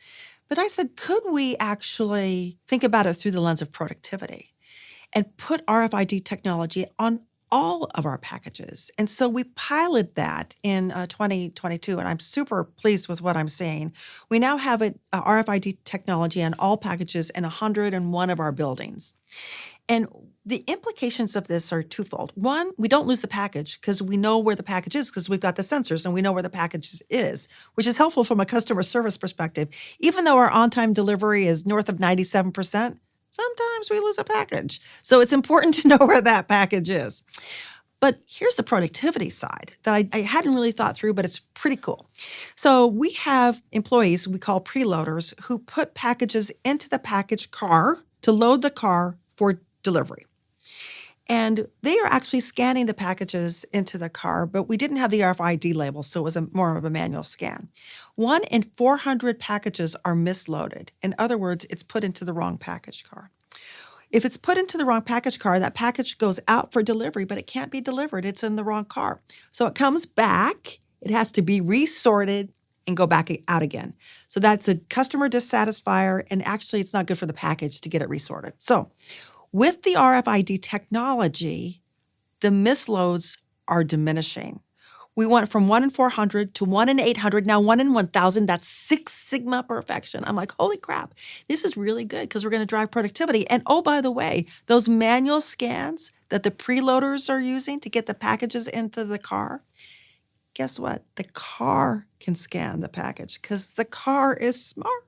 But I said, could we actually think about it through the lens of productivity and put RFID technology on all of our packages? And so we piloted that in 2022, and I'm super pleased with what I'm seeing. We now have RFID technology on all packages in 101 of our buildings. And the implications of this are twofold. One, we don't lose the package because we know where the package is because we've got the sensors and we know where the package is, which is helpful from a customer service perspective. Even though our on-time delivery is north of 97%, sometimes we lose a package. So it's important to know where that package is. But here's the productivity side that I hadn't really thought through, but it's pretty cool. So we have employees we call preloaders who put packages into the package car to load the car for delivery. And they are actually scanning the packages into the car, but we didn't have the RFID label, so it was more of a manual scan. 1 in 400 packages are misloaded. In other words, it's put into the wrong package car. If it's put into the wrong package car, that package goes out for delivery, but it can't be delivered. It's in the wrong car. So it comes back. It has to be resorted and go back out again. So that's a customer dissatisfier, and actually it's not good for the package to get it resorted. So with the RFID technology, the misloads are diminishing. We went from 1 in 400 to 1 in 800, now 1 in 1,000. That's 6 Sigma perfection. I'm like, holy crap, this is really good because we're going to drive productivity. And oh, by the way, those manual scans that the preloaders are using to get the packages into the car, guess what? The car can scan the package because the car is smart.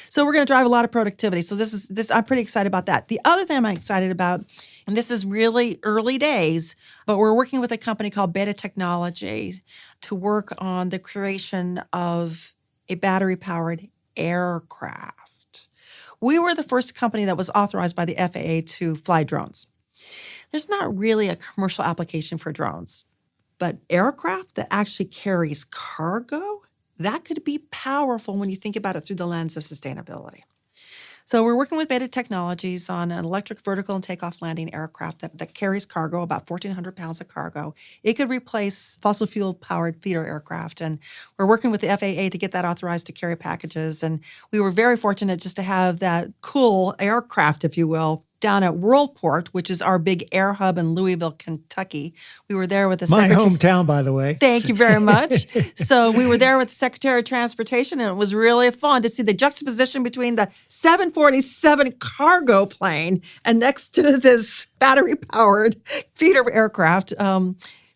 So we're going to drive a lot of productivity. So this I'm pretty excited about that. The other thing I'm excited about, and this is really early days, but we're working with a company called Beta Technologies to work on the creation of a battery-powered aircraft. We were the first company that was authorized by the FAA to fly drones. There's not really a commercial application for drones, but aircraft that actually carries cargo, that could be powerful when you think about it through the lens of sustainability. So we're working with Beta Technologies on an electric vertical and takeoff landing aircraft that carries cargo, about 1,400 pounds of cargo. It could replace fossil fuel-powered feeder aircraft. And we're working with the FAA to get that authorized to carry packages. And we were very fortunate just to have that cool aircraft, if you will, down at Worldport, which is our big air hub in Louisville, Kentucky. We were there with the My Secretary. hometown, by the way. Thank you very much. So we were there with the Secretary of Transportation, and it was really fun to see the juxtaposition between the 747 cargo plane and next to this battery-powered feeder aircraft.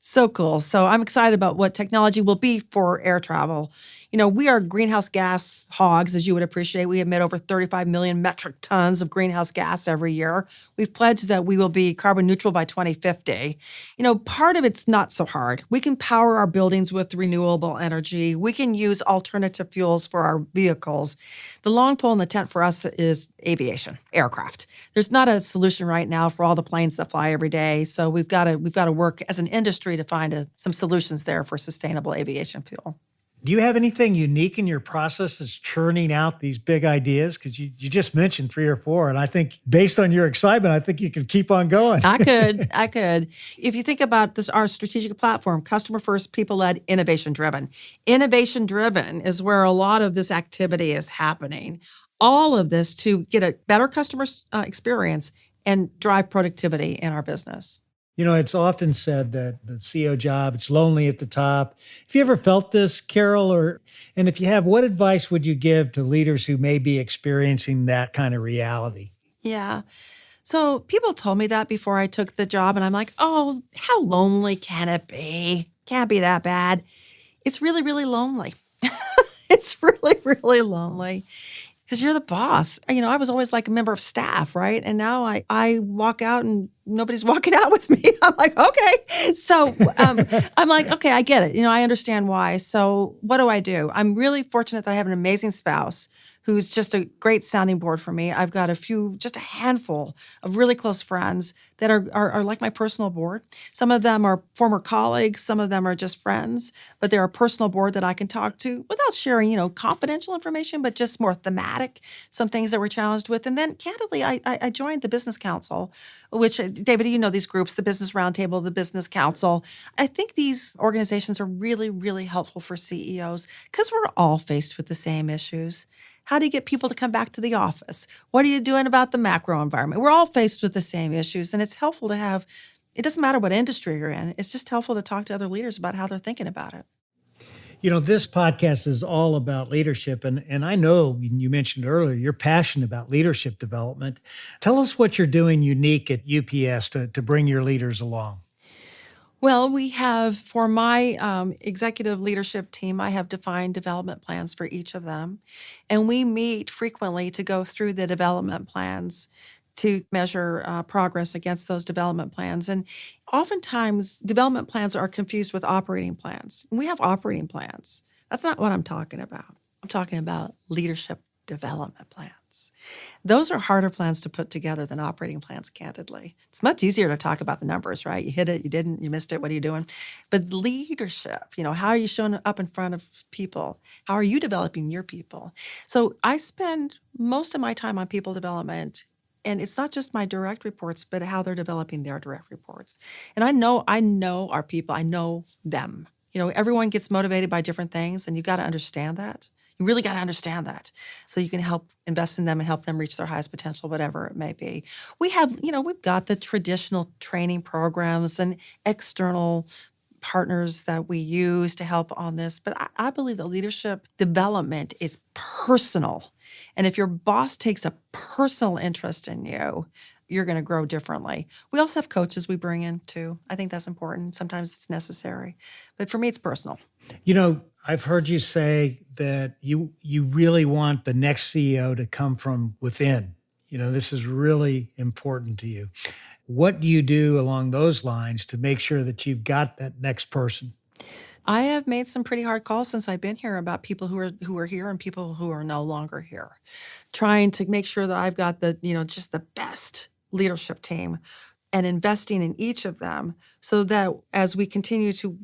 So cool. So I'm excited about what technology will be for air travel. You know, we are greenhouse gas hogs, as you would appreciate. We emit over 35 million metric tons of greenhouse gas every year. We've pledged that we will be carbon neutral by 2050. You know, part of it's not so hard. We can power our buildings with renewable energy. We can use alternative fuels for our vehicles. The long pole in the tent for us is aviation, aircraft. There's not a solution right now for all the planes that fly every day. So we've got to work as an industry to find some solutions there for sustainable aviation fuel. Do you have anything unique in your process that's churning out these big ideas? Because you just mentioned 3 or 4, and I think based on your excitement, I think you could keep on going. I could. If you think about this, our strategic platform, customer first, people-led, innovation-driven. Innovation-driven is where a lot of this activity is happening. All of this to get a better customer experience and drive productivity in our business. You know, it's often said that the CEO job, it's lonely at the top. Have you ever felt this, Carol? And if you have, what advice would you give to leaders who may be experiencing that kind of reality? Yeah. So people told me that before I took the job, and I'm like, oh, how lonely can it be? Can't be that bad. It's really, really lonely. It's really, really lonely. Because you're the boss. You know, I was always like a member of staff, right? And now I walk out and nobody's walking out with me. I'm like, okay. So I'm like, okay, I get it. You know, I understand why. So what do? I'm really fortunate that I have an amazing spouse who's just a great sounding board for me. I've got just a handful of really close friends that are like my personal board. Some of them are former colleagues. Some of them are just friends, but they're a personal board that I can talk to without sharing, you know, confidential information, but just more thematic, some things that we're challenged with. And then candidly, I joined the Business Council, which, David, you know these groups, the Business Roundtable, the Business Council. I think these organizations are really, really helpful for CEOs because we're all faced with the same issues. How do you get people to come back to the office? What are you doing about the macro environment? We're all faced with the same issues, and it's helpful to have, it doesn't matter what industry you're in, it's just helpful to talk to other leaders about how they're thinking about it. You know, this podcast is all about leadership, and I know you mentioned earlier, you're passionate about leadership development. Tell us what you're doing unique at UPS to bring your leaders along. Well, we have, for my executive leadership team, I have defined development plans for each of them. And we meet frequently to go through the development plans to measure progress against those development plans. And oftentimes, development plans are confused with operating plans. And we have operating plans. That's not what I'm talking about. I'm talking about leadership development plans. Those are harder plans to put together than operating plans, candidly. It's much easier to talk about the numbers, right? You hit it, you didn't, you missed it, what are you doing? But leadership, you know, how are you showing up in front of people? How are you developing your people? So I spend most of my time on people development, and it's not just my direct reports, but how they're developing their direct reports. And I know our people, I know them. Everyone gets motivated by different things, and you got to understand that. You really got to understand that so you can help invest in them and help them reach their highest potential, whatever it may be. We've got the traditional training programs and external partners that we use to help on this. But I believe that leadership development is personal. And if your boss takes a personal interest in you, you're going to grow differently. We also have coaches we bring in too. I think that's important. Sometimes it's necessary. But for me, it's personal. I've heard you say that you really want the next CEO to come from within. This is really important to you. What do you do along those lines to make sure that you've got that next person? I have made some pretty hard calls since I've been here about people who are here and people who are no longer here, trying to make sure that I've got just the best leadership team and investing in each of them so that as we continue to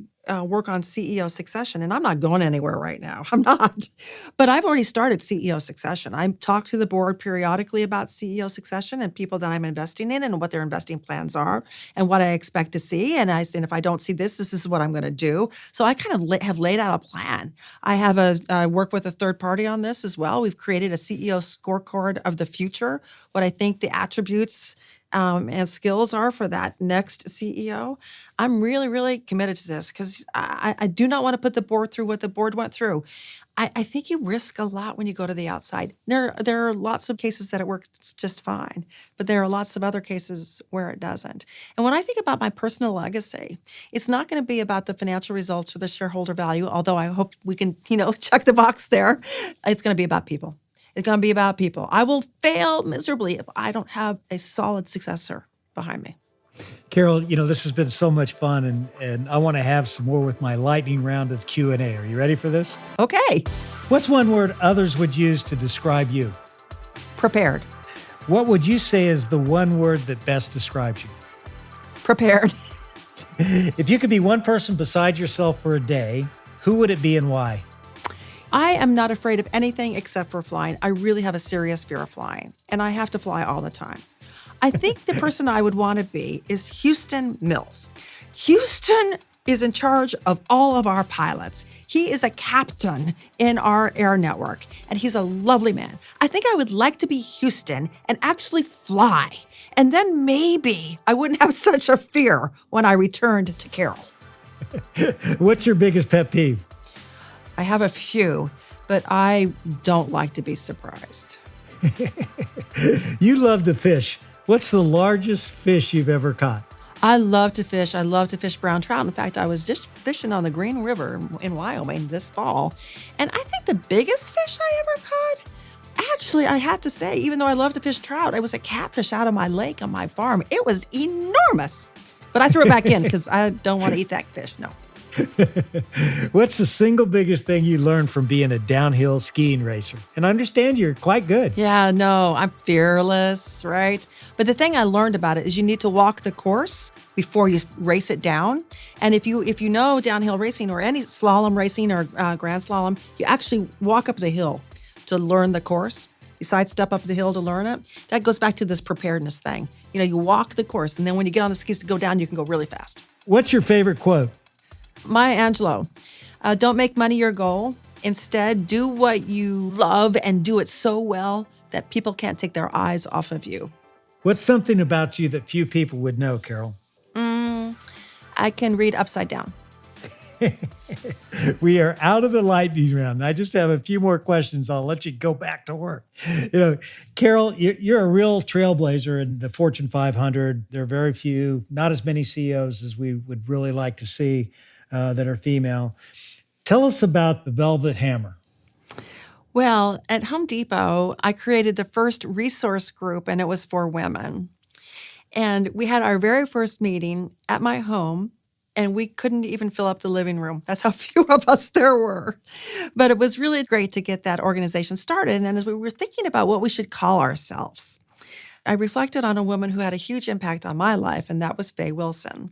work on CEO succession, and I'm not going anywhere right now, I'm not, but I've already started CEO succession. I talk to the board periodically about CEO succession and people that I'm investing in and what their investing plans are and what I expect to see. And if I don't see this is what I'm going to do. So I kind of have laid out a plan. I work with a third party on this as well. We've created a CEO scorecard of the future, what I think the attributes and skills are for that next CEO. I'm really, really committed to this because I do not want to put the board through what the board went through. I think you risk a lot when you go to the outside. There are lots of cases that it works just fine, but there are lots of other cases where it doesn't. And when I think about my personal legacy, it's not going to be about the financial results or the shareholder value, although I hope we can, check the box there. It's going to be about people. It's going to be about people. I will fail miserably if I don't have a solid successor behind me. Carol, this has been so much fun, and I want to have some more with my lightning round of Q&A. Are you ready for this? Okay. What's one word others would use to describe you? Prepared. What would you say is the one word that best describes you? Prepared. If you could be one person beside yourself for a day, who would it be and why? I am not afraid of anything except for flying. I really have a serious fear of flying, and I have to fly all the time. I think the person I would want to be is Houston Mills. Houston is in charge of all of our pilots. He is a captain in our air network, and he's a lovely man. I think I would like to be Houston and actually fly, and then maybe I wouldn't have such a fear when I returned to Carol. What's your biggest pet peeve? I have a few, but I don't like to be surprised. You love to fish. What's the largest fish you've ever caught? I love to fish. I love to fish brown trout. In fact, I was just fishing on the Green River in Wyoming this fall. And I think the biggest fish I ever caught, actually, I had to say, even though I love to fish trout, it was a catfish out of my lake on my farm. It was enormous. But I threw it back in because I don't want to eat that fish, no. What's the single biggest thing you learned from being a downhill skiing racer? And I understand you're quite good. Yeah, no, I'm fearless, right? But the thing I learned about it is you need to walk the course before you race it down. And if you know downhill racing or any slalom racing or grand slalom, you actually walk up the hill to learn the course. You sidestep up the hill to learn it. That goes back to this preparedness thing. You walk the course, and then when you get on the skis to go down, you can go really fast. What's your favorite quote? Maya Angelou, don't make money your goal. Instead, do what you love and do it so well that people can't take their eyes off of you. What's something about you that few people would know, Carol? I can read upside down. We are out of the lightning round. I just have a few more questions. I'll let you go back to work. Carol, you're a real trailblazer in the Fortune 500. There are very few, not as many CEOs as we would really like to see that are female. Tell us about the Velvet Hammer. Well, at Home Depot, I created the first resource group, and it was for women. And we had our very first meeting at my home, and we couldn't even fill up the living room. That's how few of us there were. But it was really great to get that organization started. And as we were thinking about what we should call ourselves, I reflected on a woman who had a huge impact on my life, and that was Faye Wilson.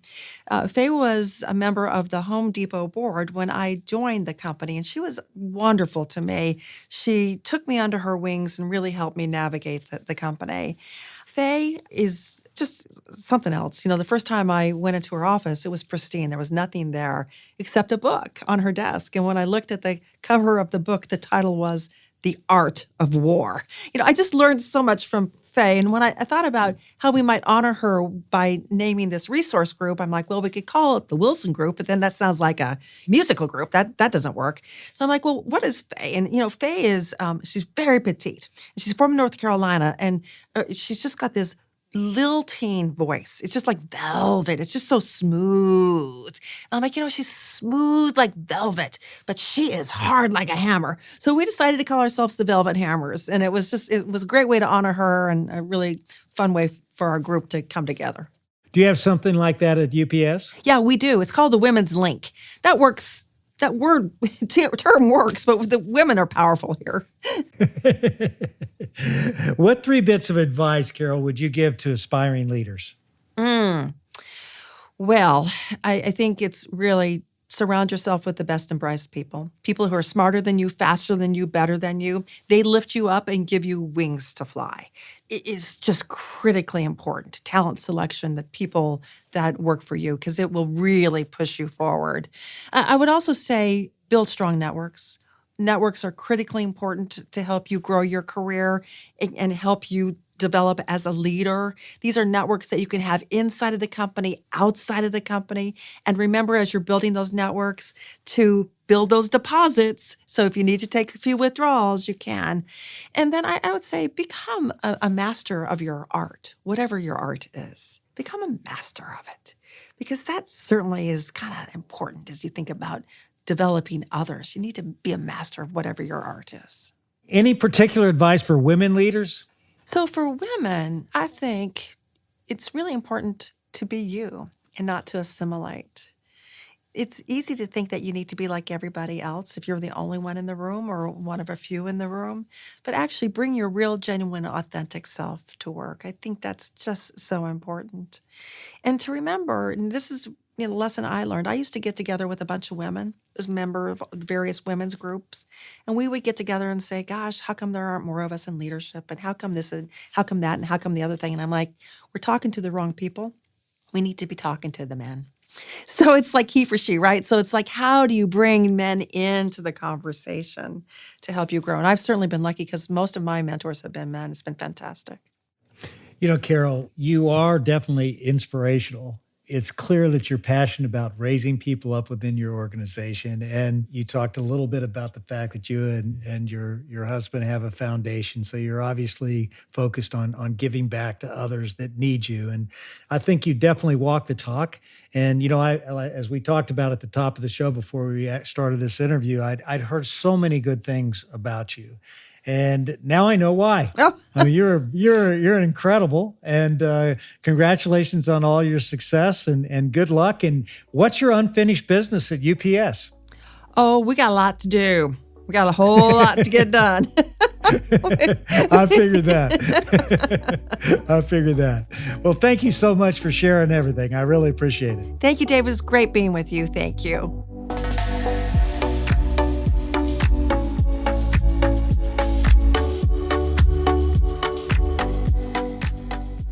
Faye was a member of the Home Depot board when I joined the company, and she was wonderful to me. She took me under her wings and really helped me navigate the company. Faye is just something else. The first time I went into her office, it was pristine. There was nothing there except a book on her desk. And when I looked at the cover of the book, the title was The Art of War. I just learned so much from Faye. And when I thought about how we might honor her by naming this resource group, I'm like, well, we could call it the Wilson Group, but then that sounds like a musical group. That doesn't work. So I'm like, well, what is Faye? And, Faye is, she's very petite. She's from North Carolina, and she's just got this lilting voice. It's just like velvet. It's just so smooth. And I'm like, she's smooth like velvet, but she is hard like a hammer. So we decided to call ourselves the Velvet Hammers. And it was a great way to honor her and a really fun way for our group to come together. Do you have something like that at UPS? Yeah, we do. It's called the Women's Link. That works. That term works, but the women are powerful here. What 3 bits of advice, Carol, would you give to aspiring leaders? Well, I think it's really surround yourself with the best and brightest people who are smarter than you, faster than you, better than you. They lift you up and give you wings to fly. It is just critically important, talent selection, the people that work for you, because it will really push you forward. I would also say build strong networks. Networks are critically important to help you grow your career and help you develop as a leader. These are networks that you can have inside of the company, outside of the company. And remember, as you're building those networks, to build those deposits. So if you need to take a few withdrawals, you can. And then I would say become a master of your art, whatever your art is. Become a master of it, because that certainly is kind of important as you think about developing others. You need to be a master of whatever your art is. Any particular advice for women leaders? So for women, I think it's really important to be you and not to assimilate. It's easy to think that you need to be like everybody else if you're the only one in the room or one of a few in the room, but actually bring your real, genuine, authentic self to work. I think that's just so important. And to remember, and this is a lesson I learned. I used to get together with a bunch of women as a member of various women's groups, and we would get together and say, gosh, how come there aren't more of us in leadership? And how come this and how come that and how come the other thing? And I'm like, we're talking to the wrong people. We need to be talking to the men. So it's like he for she, right? So it's like, how do you bring men into the conversation to help you grow? And I've certainly been lucky because most of my mentors have been men. It's been fantastic. Carol, you are definitely inspirational. It's clear that you're passionate about raising people up within your organization. And you talked a little bit about the fact that you and your husband have a foundation. So you're obviously focused on giving back to others that need you. And I think you definitely walk the talk. And, as we talked about at the top of the show before we started this interview, I'd heard so many good things about you. And now I know why. Oh. I mean, you're incredible, and congratulations on all your success and good luck. And what's your unfinished business at UPS? Oh, we got a lot to do. We got a whole lot to get done. I figured that. Well, thank you so much for sharing everything. I really appreciate it. Thank you, Dave. It was great being with you. Thank you.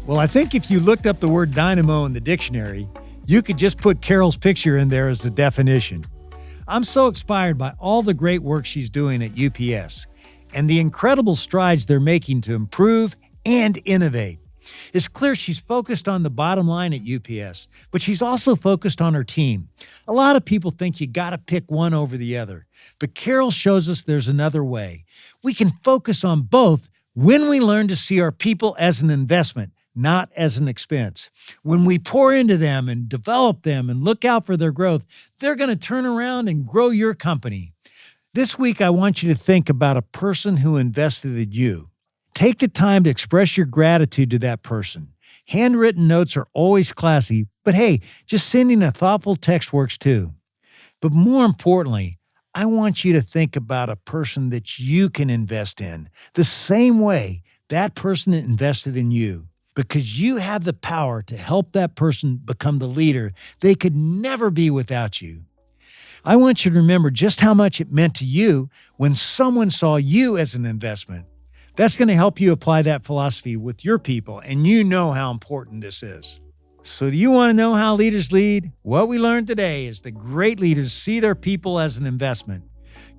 Well, I think if you looked up the word dynamo in the dictionary, you could just put Carol's picture in there as the definition. I'm so inspired by all the great work she's doing at UPS and the incredible strides they're making to improve and innovate. It's clear she's focused on the bottom line at UPS, but she's also focused on her team. A lot of people think you got to pick one over the other, but Carol shows us there's another way. We can focus on both when we learn to see our people as an investment, not as an expense. When we pour into them and develop them and look out for their growth, they're going to turn around and grow your company. This week, I want you to think about a person who invested in you. Take the time to express your gratitude to that person. Handwritten notes are always classy, but hey, just sending a thoughtful text works too. But more importantly, I want you to think about a person that you can invest in the same way that person invested in you. because you have the power to help that person become the leader they could never be without you. I want you to remember just how much it meant to you when someone saw you as an investment. That's going to help you apply that philosophy with your people, and you know how important this is. So do you want to know how leaders lead? What we learned today is that great leaders see their people as an investment.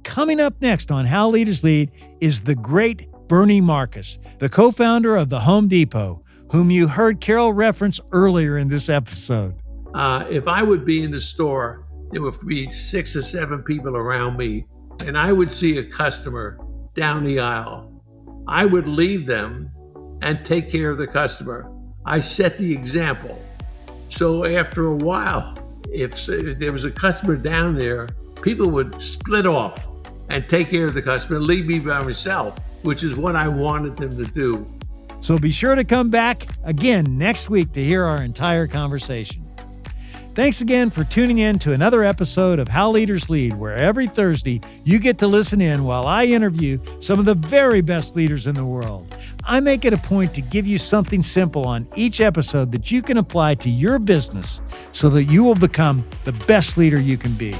Coming up next on How Leaders Lead is the great Bernie Marcus, the co-founder of the Home Depot, whom you heard Carol reference earlier in this episode. If I would be in the store, there would be 6 or 7 people around me, and I would see a customer down the aisle. I would leave them and take care of the customer. I set the example. So after a while, if there was a customer down there, people would split off and take care of the customer and leave me by myself, which is what I wanted them to do. So be sure to come back again next week to hear our entire conversation. Thanks again for tuning in to another episode of How Leaders Lead, where every Thursday you get to listen in while I interview some of the very best leaders in the world. I make it a point to give you something simple on each episode that you can apply to your business so that you will become the best leader you can be.